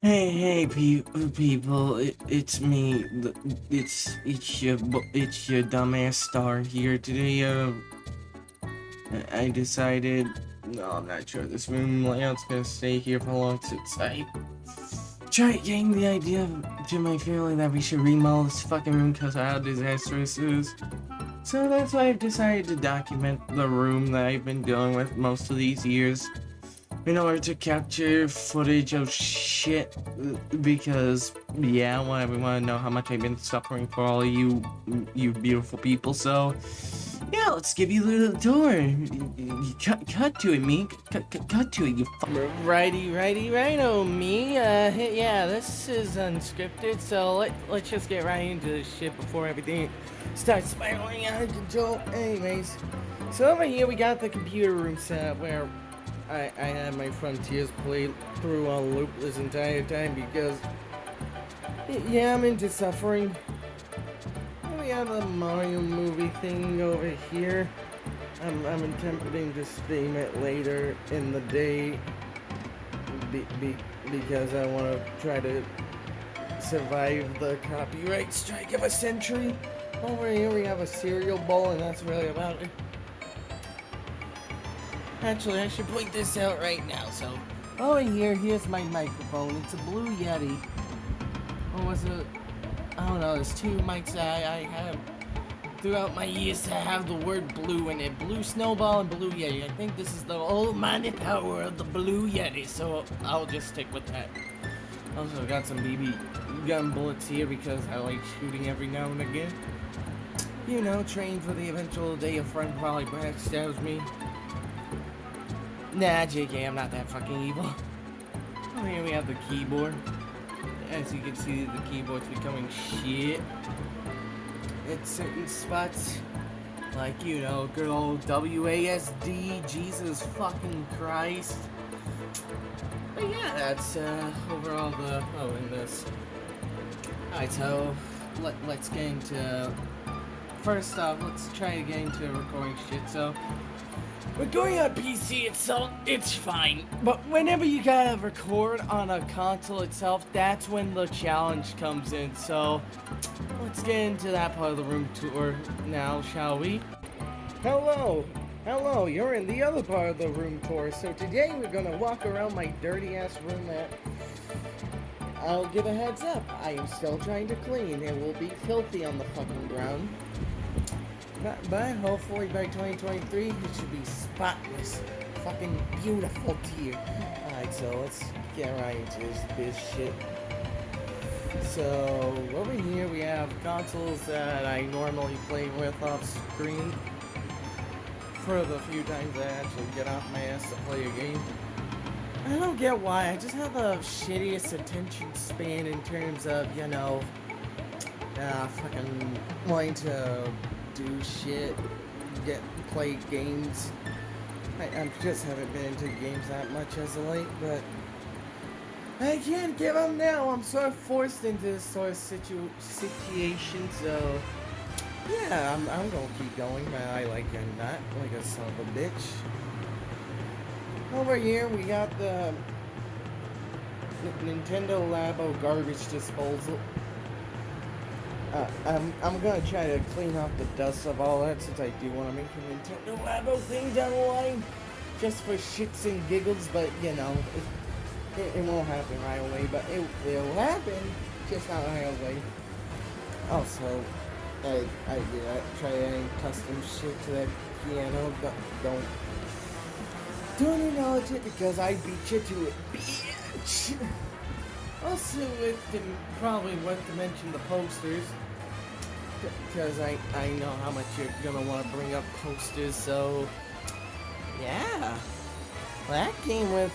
People, it's me. It's your dumbass star here today. I decided. No, I'm not sure this room layout's gonna stay here for long since I tried getting the idea to my family that we should remodel this fucking room because of how disastrous it is. So that's why I've decided to document the room that I've been dealing with most of these years in order to capture footage of shit because yeah, I want everyone to know how much I've been suffering for all of you beautiful people. So yeah, let's give you the tour. Cut to it, me. Cut to it, you righty, me. Yeah, this is unscripted, so let's just get right into this shit before everything starts spiraling out of control. Anyways, so over here we got the computer room set up where I had my Frontiers play through on loop this entire time because, yeah, I'm into suffering. And we have the Mario movie thing over here. I'm attempting to stream it later in the day because I want to try to survive the copyright strike of a century. Over here we have a cereal bowl, and that's really about it. Actually, I should point this out right now. So, over here's my microphone. It's a Blue Yeti. Or was it? I don't know. There's two mics that I have throughout my years to have the word blue in it. Blue Snowball and Blue Yeti. I think this is the almighty power of the Blue Yeti. So, I'll just stick with that. Also, got some BB gun bullets here because I like shooting every now and again. You know, train for the eventual day a friend probably backstabs me. Nah, JK, I'm not that fucking evil. Oh, here we have the keyboard. As you can see, the keyboard's becoming shit at certain spots. Like, you know, good old WASD, Jesus fucking Christ. But yeah, that's overall the... Oh, in this. Alright, so let's get into... First off, let's try to get into recording shit, so... Recording on PC itself, it's fine. But whenever you gotta record on a console itself, that's when the challenge comes in. So, let's get into that part of the room tour now, shall we? Hello! Hello, you're in the other part of the room tour. So today we're gonna walk around my dirty ass room that... I'll give a heads up, I am still trying to clean. It will be filthy on the fucking ground. But hopefully by 2023, it should be spotless. Fucking beautiful to you. Alright, so let's get right into this shit. So, over here we have consoles that I normally play with off screen. For the few times I actually get off my ass to play a game. I don't get why, I just have the shittiest attention span in terms of, you know, fucking wanting to do shit, play games. I just haven't been into games that much as of late, but I can't give them now. I'm sort of forced into this sort of situation, so yeah, I'm gonna keep going, but I like it not, like a son of a bitch. Over here we got the Nintendo Labo garbage disposal. I'm gonna try to clean off the dust of all that since I do want to make a Nintendo Labo thing down the line, just for shits and giggles. But you know, it won't happen right away. But it will happen, just not right away. Also, I try adding custom shit to that piano. Don't acknowledge it because I beat you to it, bitch. Also, it's probably worth to mention the posters, because I know how much you're gonna want to bring up posters, so yeah. That came with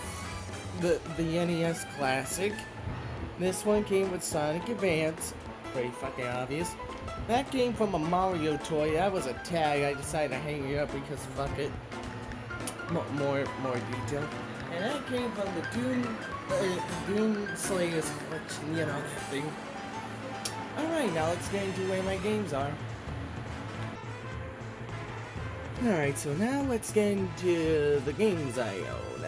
the NES Classic. This one came with Sonic Advance, pretty fucking obvious. That came from a Mario toy. That was a tag. I decided to hang it up because fuck it. More detail. And that came from the Doom Slayers collection, you know, thing. Alright, now let's get into where my games are. Alright, so now let's get into the games I own.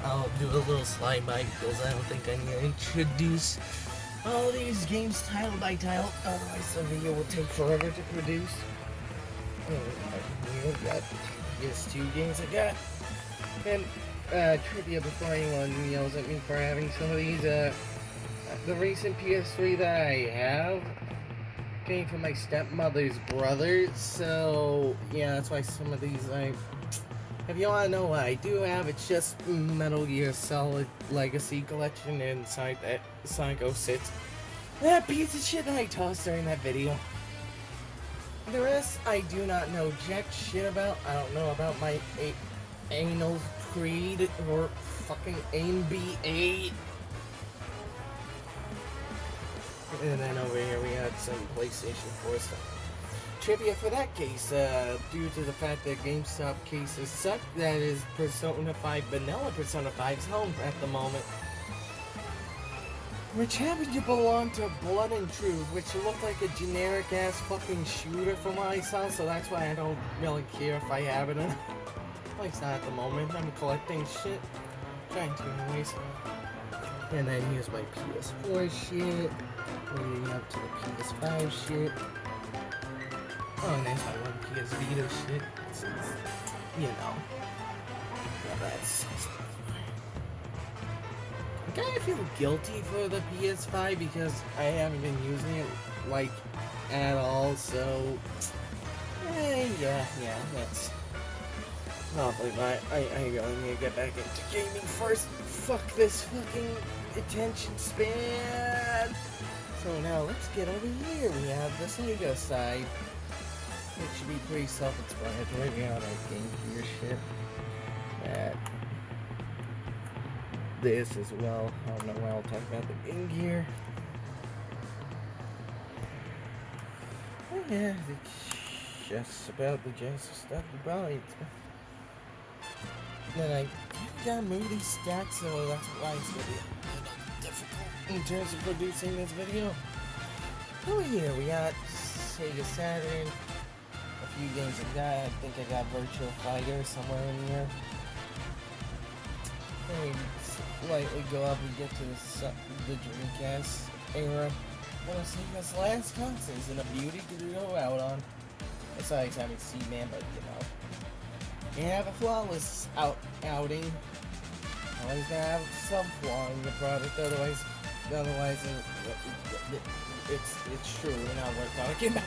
I'll do a little slide by because I don't think I need to introduce all these games title by title, otherwise the video will take forever to produce. Here we got these 2 games I got. And trivia before anyone yells at me for having some of these. The recent PS3 that I have came from my stepmother's brother, so yeah, that's why some of these if you want to know what I do have, it's just Metal Gear Solid Legacy Collection inside that Sonic 06. That piece of shit that I tossed during that video. The rest, I do not know jack shit about. I don't know about my anal creed or fucking NBA. And then over here we had some PlayStation 4 stuff. Trivia for that case, due to the fact that GameStop cases suck, that is Persona 5 Vanilla Persona 5's home at the moment. Which happened to belong to Blood and Truth, which looked like a generic ass fucking shooter from what I saw, so that's why I don't really care if I have it or not. At least not at the moment. I'm collecting shit. Trying to anyways. And then here's my PS4 shit. Leading up to the PS5 shit. Oh, and there's my one PS Vita shit. It's, you know. Yeah, that's... I kinda feel guilty for the PS5 because I haven't been using it, like, at all, so... yeah, that's... Probably why I really need to get back into gaming first. Fuck this fucking attention span! So now let's get over here. We have the Sega side. It should be pretty self-explanatory. We have our Game Gear shit. This as well. I don't know why I'll talk about the Game Gear. Oh, yeah, it's just about the Genesis stuff you probably. Then I gotta move these stacks, so that's why it's gonna be a little difficult in terms of producing this video. Oh yeah, we got Sega Saturn. A few games I got. I think I got Virtua Fighter somewhere in here. Then we slightly go up and get to the Dreamcast era. One of Sega's last consoles and a beauty to go out on. Besides having Seaman, but you know. You have a flawless outing. Always gonna have some flaw in the product, otherwise it's true. We're not worth talking about.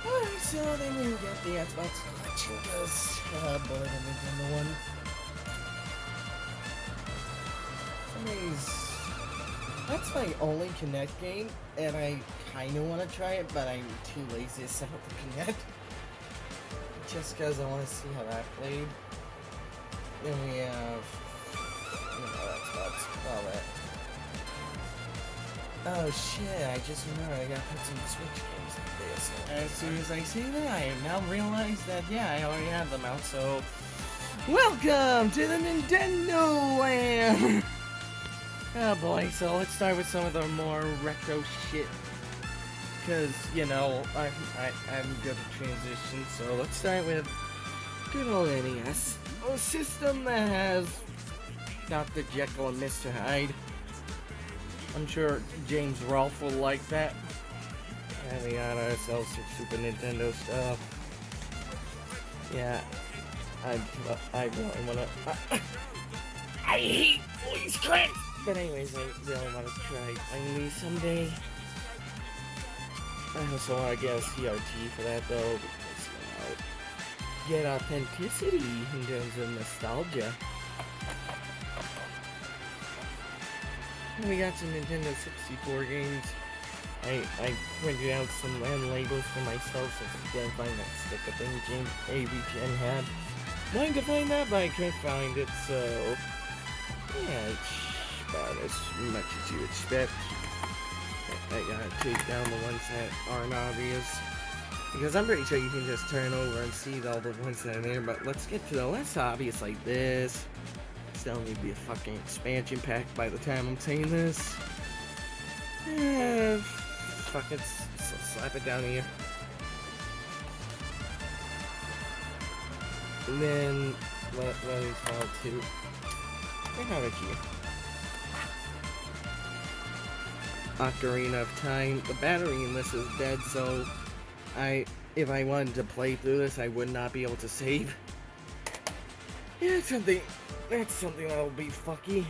Alright, so then we get the Xbox collection because but the Nintendo one. That's my only Kinect game, and I kinda wanna try it, but I'm too lazy to set up the Kinect. Just because I want to see how that played. Then we have, that's all that. Oh shit, I just remembered I gotta put some Switch games in this. As soon as I see that, I have now realized that, yeah, I already have them out, so... Welcome to the Nintendo Land! Oh boy, so let's start with some of the more retro shit. Because, you know, I'm good at transition, so let's start with good old NES. A system that has Dr. Jekyll and Mr. Hyde. I'm sure James Rolfe will like that. And we got ourselves some Super Nintendo stuff. Yeah, I really wanna... I hate voice cracks! But anyways, I really wanna try playing these someday. I also want to get a CRT for that though, because, you know, get authenticity in terms of nostalgia. And we got some Nintendo 64 games. I printed out some land labels for myself so I couldn't find that sticker thing James AVGN had. Wanted to find that, but I couldn't find it, so yeah, it's about as much as you expect. I gotta take down the ones that aren't obvious, because I'm pretty sure you can just turn over and see all the ones that are there, but let's get to the less obvious like this. Still need to be a fucking expansion pack by the time I'm saying this. Fuck it, slap it down here. And then, let me fall to I have it here. Ocarina of Time. The battery in this is dead, so if I wanted to play through this, I would not be able to save. Yeah, that's something that'll be fucky.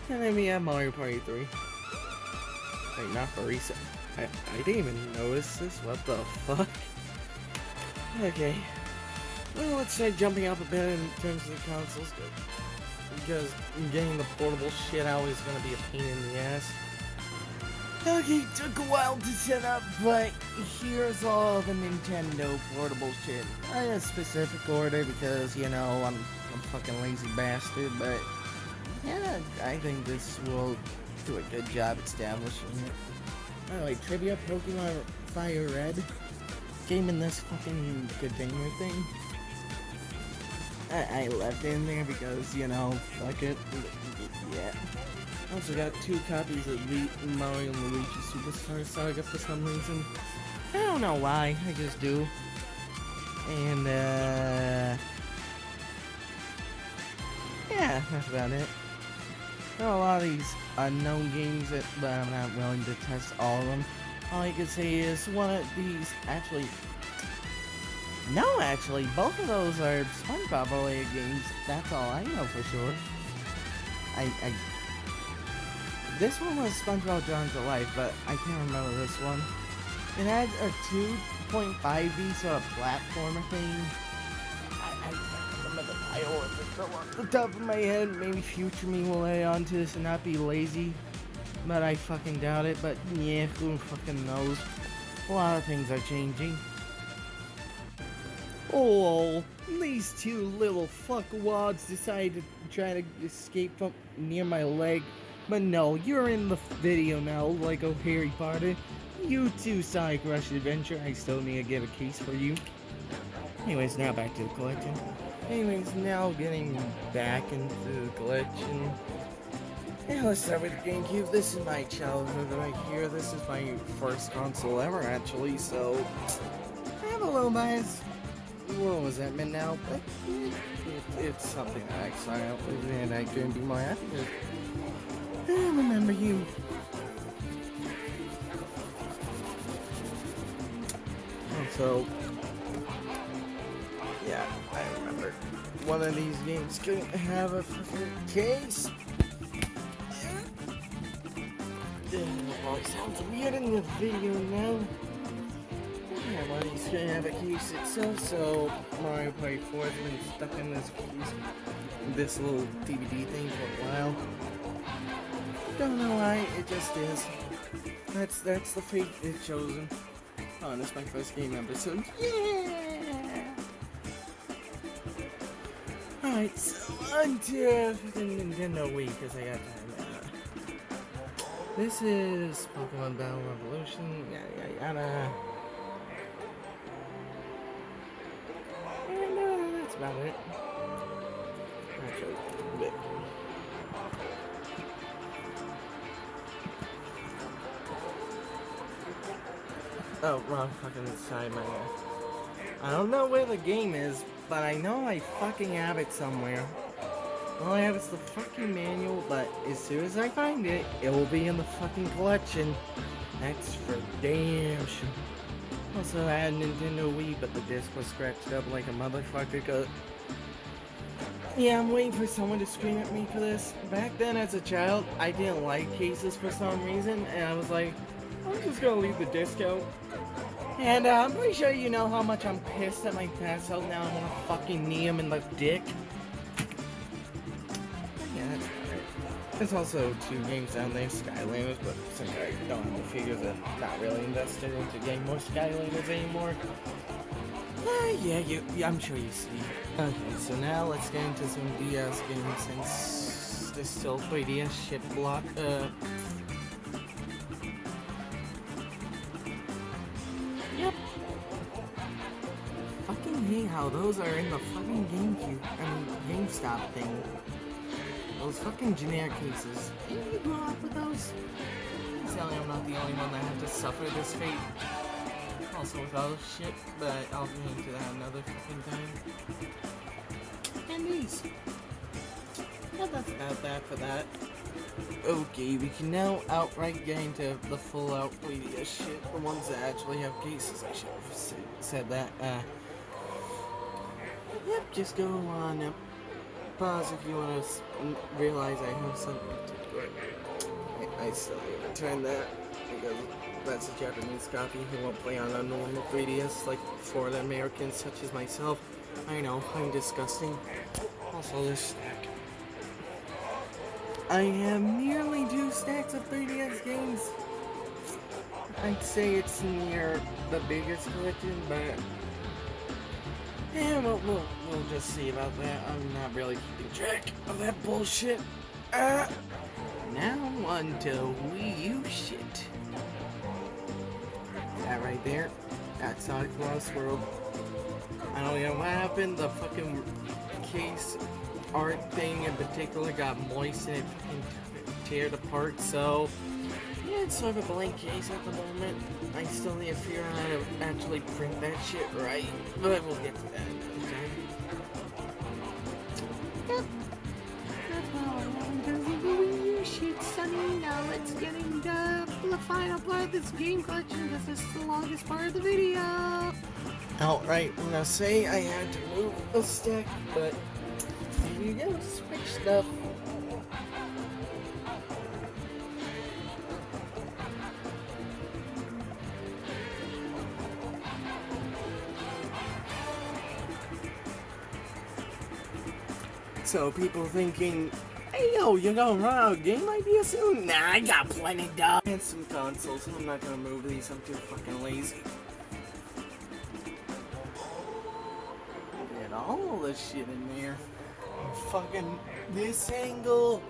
And then we have Mario Party 3. Wait, not for reset. I didn't even notice this. What the fuck? Okay. Well, let's start jumping up a bit in terms of the consoles, because getting the portable shit out is gonna be a pain in the ass. Okay, took a while to set up, but here's all the Nintendo portable shit. In a specific order because, you know, I'm a fucking lazy bastard, but yeah, I think this will do a good job establishing it. By the way, trivia, Pokemon Fire Red, game in this fucking container thing. I left it in there because, you know, fuck it. Yeah. Also got 2 copies of Mario and Luigi Superstar Saga for some reason. I don't know why, I just do. And, yeah, that's about it. There are a lot of these unknown games but I'm not willing to test all of them. All I can say is one of these, actually, both of those are SpongeBob related games. That's all I know for sure. This one was SpongeBob Drawn to Life, but I can't remember this one. It had a 2.5D sort of platformer thing. I can't remember the title of it off the top of my head. Maybe future me will lay onto this and not be lazy. But I fucking doubt it. But yeah, who fucking knows? A lot of things are changing. Oh, these 2 little fuckwads decided to try to escape from near my leg. But no, you're in the video now, like a Harry Potter. You too, Sonic Rush Adventure. I still need to get a case for you. Anyways, now back to the collection. Anyways, now getting back into the collection. Yeah, let's start with the GameCube. This is my childhood right here. This is my first console ever, actually, so I have a little bias. What was that meant now? But it's something that I saw out with, and I couldn't be more happy with. I remember you. So, yeah, I remember one of these games couldn't have a fucking case. Well, it sounds weird in the video now. Yeah, one of these couldn't have a case itself, so Mario Party 4 has been stuck in this case, this little DVD thing for a while. Don't know why, it just is. That's the fate it's chosen. Oh, and it's my first game episode. Yeah! Alright, so on to the Nintendo Wii, because I got time. This is Pokemon Battle Revolution, yada yada. And that's about it. Actually, a bit. Oh, wrong fucking side, my bad. I don't know where the game is, but I know I fucking have it somewhere. All I have is the fucking manual, but as soon as I find it, it will be in the fucking collection. That's for damn sure. Also, I had a Nintendo Wii, but the disc was scratched up like a motherfucker, cause... Yeah, I'm waiting for someone to scream at me for this. Back then, as a child, I didn't like cases for some reason, and I was like, I'm just gonna leave the disc out. And I'm pretty sure you know how much I'm pissed at my past self now. I want to fucking knee him in the dick. Yeah, that's about it. There's also 2 games down there, Skylanders, but since I don't have the figures, I'm not really invested into getting more Skylanders anymore. Yeah, I'm sure you see. Okay, so now let's get into some DS games since there's still 3DS shit block. Yep. Fucking hate how those are in the fucking GameStop thing. Those fucking generic cases. Didn't you grow up with those? Please tell me I'm not the only one that had to suffer this fate. Also with other shit, but I'll get into that another fucking time. And these. yeah, that's about that for that. Okay, we can now outright get into the full out 3DS shit. The ones that actually have cases, I should have said that. Yep, just go on up. Pause if you want to realize I have something to do. I still haven't turned that because that's a Japanese copy. It won't play on a normal 3DS like for the Americans such as myself. I know, I'm disgusting. Also, this stack. I have nearly 2 stacks of 3DS games. I'd say it's near the biggest collection, but yeah, we'll just see about that. I'm not really keeping track of that bullshit. Now on to Wii U shit. That right there, that's Sonic Lost World. I don't know what happened. The fucking case art thing in particular got moist and it teared apart. So yeah, it's sort of a blank case at the moment. I still need to figure out how to actually print that shit right, but we'll get to that. Okay. Yep. That's how I want to do your shit, Sonny. Now let's get into the final part of this game collection because this is the longest part of the video. Outright, I'm gonna say I had to move a stack, but here you go, switch stuff. So people thinking, hey yo, you gonna run out of game ideas soon? Nah, I got plenty done. And some consoles. I'm not gonna move these, I'm too fucking lazy. Get all this shit in there. Fucking this angle,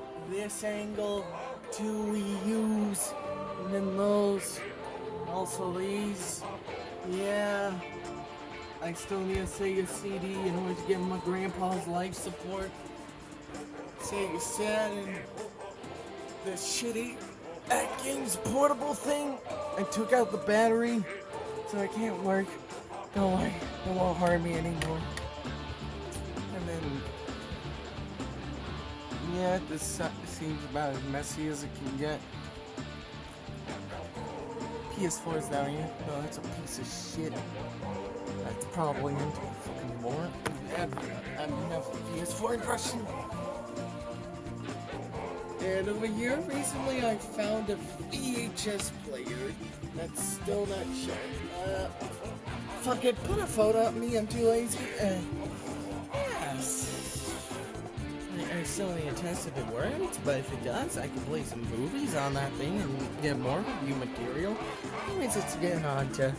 2 Wii U's, and then those. Also these. Yeah. I still need a Sega CD in order to get my grandpa's life support. Sega Saturn. The shitty Games portable thing. I took out the battery, so it can't work. Don't worry, it won't harm me anymore. And then, yeah, this seems about as messy as it can get. PS4 is down here. No, that's a piece of shit. That's probably into fucking more. I have enough PS4 impression. And over here, recently I found a VHS player that's still not showing. Fuck it, put a photo of me, I'm too lazy. Yes. I still need to test if it works, but if it does, I can play some movies on that thing and get more review material. Anyways, let's get on to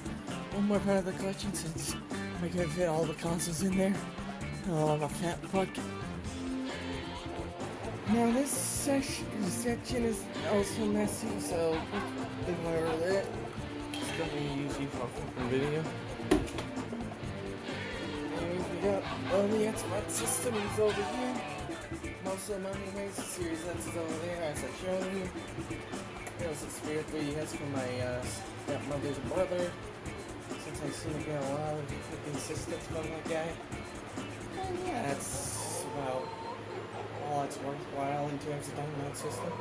one more part of the collection since I can fit all the consoles in there. Oh, I'm a fat fuck. Now this section is also messy, so ignore that. Just don't need to use you for a fucking video. Anyways, we got all the Xbox systems over here. Most of the Money Maze Series X is over there, as I showed you. There's a Sphere 3DS for my stepmother's brother, since I seem to get a lot of freaking systems from that guy. And yeah, that's about all it's worthwhile in terms of download system.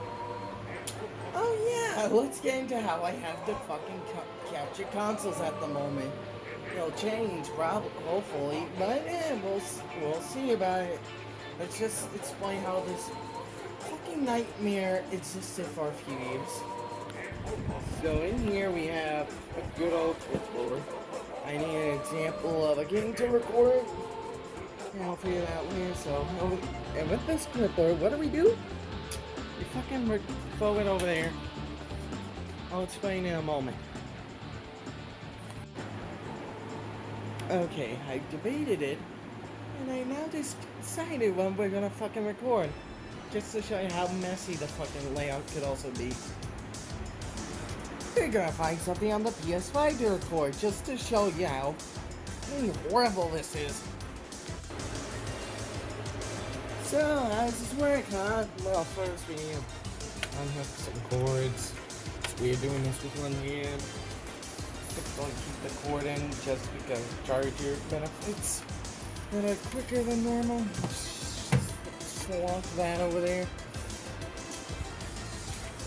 Oh yeah, let's get into how I have to fucking capture consoles at the moment. It'll change, probably, hopefully, but yeah, we'll see about it. Let's just explain how this fucking nightmare existed for a few years. So in here we have a good old clipboard. I need an example of a game to record. And I'll figure it out later. So, and with this clipboard, what do? You fucking throw it over there. I'll explain in a moment. Okay, I debated it. And I now just decided when we're gonna fucking record. Just to show you how messy the fucking layout could also be. We're gonna find something on the PS5 to record, just to show you how horrible this is. So, how does this work, huh? Well, first we need to unhook some cords. It's weird doing this with one hand. Don't keep the cord in just because charger benefits that are quicker than normal. walk that over there.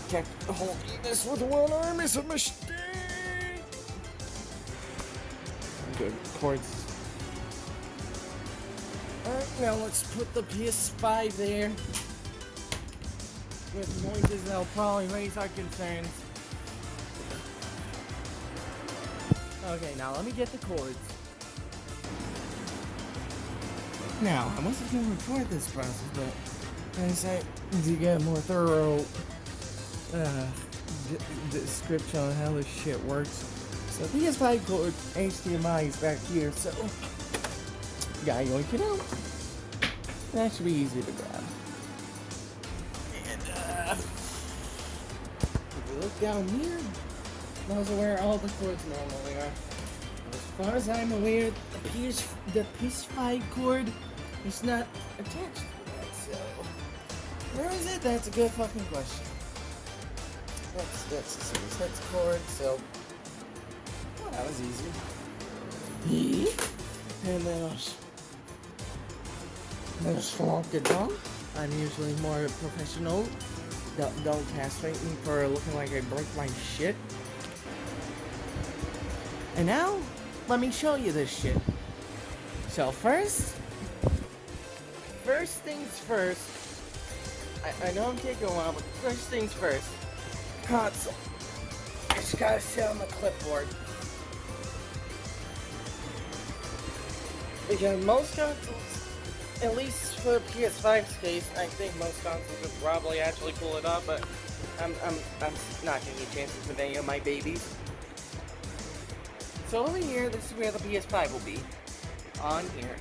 Can't hold this with one arm is a mistake. Good cords. Alright, now let's put the PS5 there. With noises that'll probably raise our concerns. Okay, now let me get the cords. Now, I wasn't going to record this process, but I decided to get a more thorough description on how this shit works. So PS5 cord HDMI is back here, so gotta yoink it out. That should be easy to grab. And if you look down here, those are where all the cords normally are. As far as I'm aware, the PS5 cord is not attached to that, so where is it? That's a good fucking question. That's the Series X cord, so well, that was easy. And then I'll just lock it down. I'm usually more professional. Don't castrate me for looking like I broke my shit. And now, let me show you this shit. So first things first. I know I'm taking a while, but first things first. Console. I just gotta sit on the clipboard. Because most consoles, at least for PS5's case, I think most consoles would probably actually pull it off, but I'm not taking chances with any of my babies. So over here, this is where the PS5 will be. On here.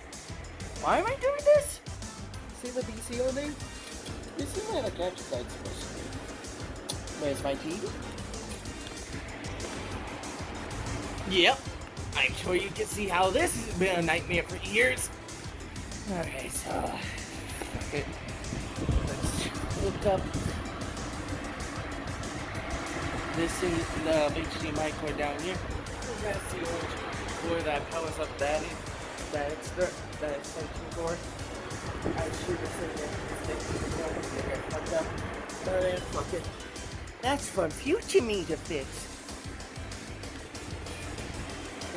Why am I doing this? See the PC loading? This is where the capture card's supposed to be. Where's my TV? Yep. I'm sure you can see how this has been a nightmare for years. Okay, so fuck it. Let's look up this in the HDMI cord down here. That's the orange cord that powers up that extension cord. I should have said that fucked up. But fuck it. That's for future me to fix.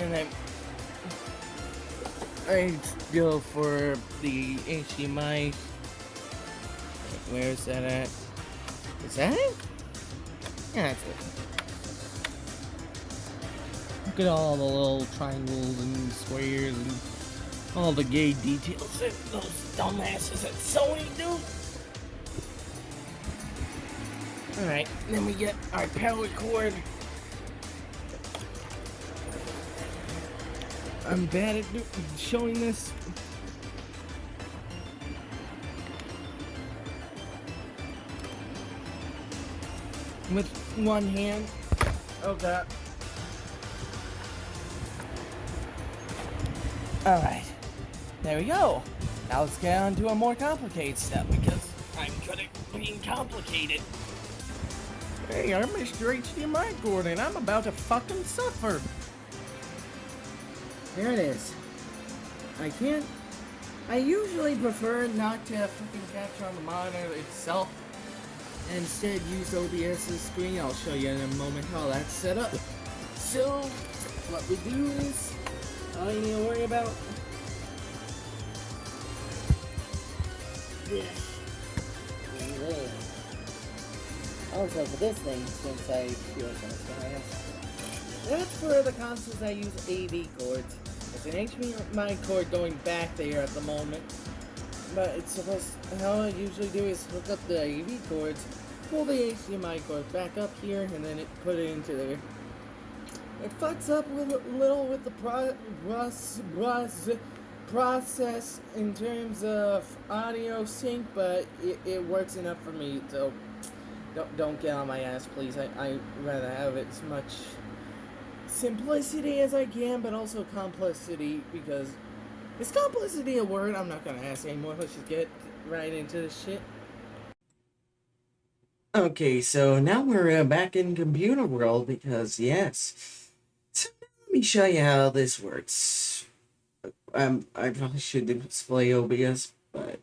And then I go for the HDMI. Where is that at? Is that it? Yeah, that's it. Look at all the little triangles and squares and all the gay details that those dumbasses at Sony do. Alright, then we get our power cord. I'm bad at showing this. With one hand. Oh god. Alright. There we go. Now let's get on to a more complicated step because I'm good at being complicated. Hey, I'm Mr. HDMI cord and I'm about to fucking suffer. There it is. I usually prefer not to fucking capture on the monitor itself. And instead use OBS's screen. I'll show you in a moment how that's set up. So, what we do is, all you need to worry about this. Also for this thing, since I feel so that's for the consoles I use AV cords. It's an HDMI cord going back there at the moment. But it's supposed, how I usually do is hook up the AV cords, pull the HDMI cord back up here, and then put it into there. It fucks up a little with the process in terms of audio sync, but it works enough for me, so don't get on my ass, please. I rather have it as much simplicity as I can, but also complexity, because is complexity a word? I'm not gonna ask anymore. Let's just get right into this shit. Okay, so now we're back in computer world because yes. So let me show you how this works. I probably should display OBS, but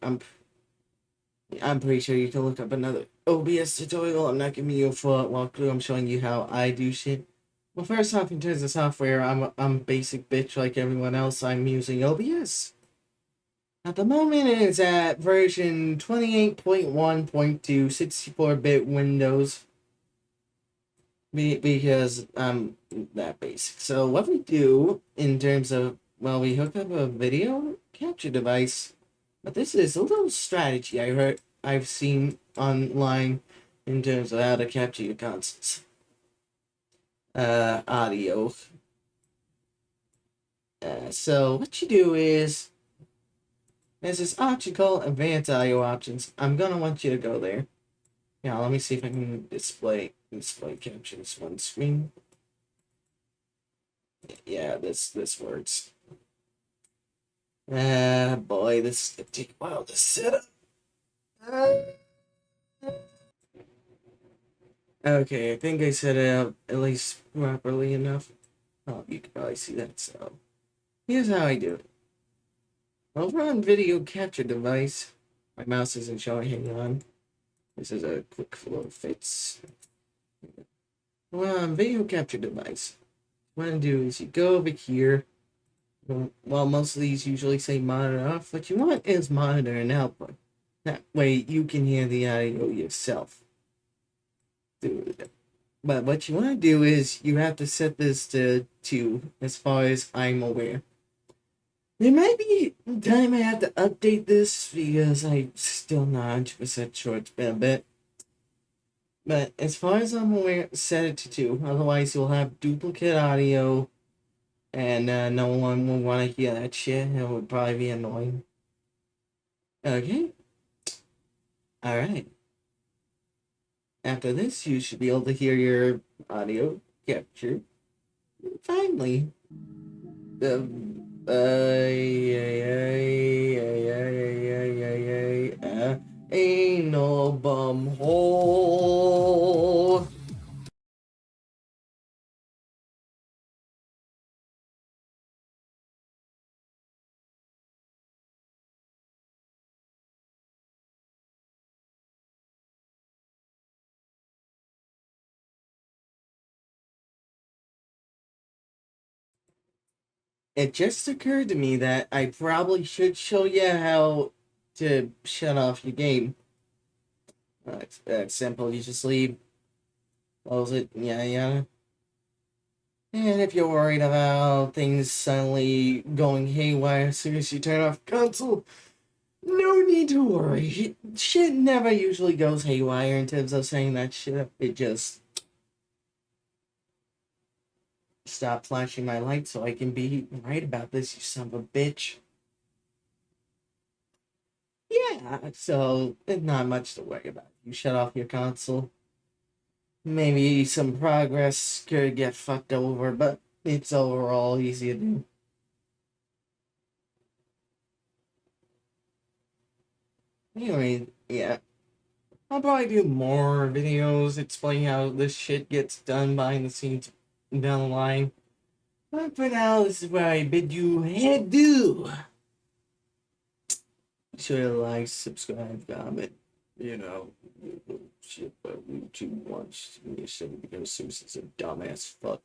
I'm pretty sure you can look up another OBS tutorial. I'm not giving you a full walkthrough. I'm showing you how I do shit. Well, first off, in terms of software, I'm a basic bitch like everyone else. I'm using OBS. At the moment, it's at version 28.1.2, 64-bit Windows. Because I'm that basic. So what we do in terms of, well, we hook up a video capture device. But this is a little strategy I've seen online in terms of how to capture your console's audio. So what you do is there's this option called Advanced Audio Options. I'm gonna want you to go there. Yeah, let me see if I can display capture this one screen. Yeah, this works. Boy, this is gonna take a while to set up. Okay, I think I set it up at least properly enough. Oh, you can probably see that, so here's how I do it. Over on video capture device, my mouse isn't showing, hang on. This is a quick flow fix. Well, on video capture device, what you do is you go over here. Well, most of these usually say monitor off. What you want is monitor and output. That way you can hear the audio yourself. But what you want to do is you have to set this to 2, as far as I'm aware. There might be time I have to update this because I'm still not 100% sure. It's been a bit. But as far as I'm aware, set it to 2. Otherwise, you'll have duplicate audio, and no one will want to hear that shit. It would probably be annoying. Okay. Alright. After this, you should be able to hear your audio capture. Finally. Ain't no bum hole. It just occurred to me that I probably should show you how to shut off your game. It's that simple. You just leave, close it, yeah. And if you're worried about things suddenly going haywire as soon as you turn off the console, no need to worry. Shit never usually goes haywire in terms of saying that shit. It just stop flashing my light so I can be right about this, you son of a bitch. Yeah, so it's not much to worry about. You shut off your console. Maybe some progress could get fucked over, but it's overall easy to do. Anyway, yeah. I'll probably do more videos explaining how this shit gets done behind the scenes down the line. But for now, this is where I bid you adieu. Be sure to like, subscribe, comment, shit, but YouTube wants me to because Susan's a dumbass fuck.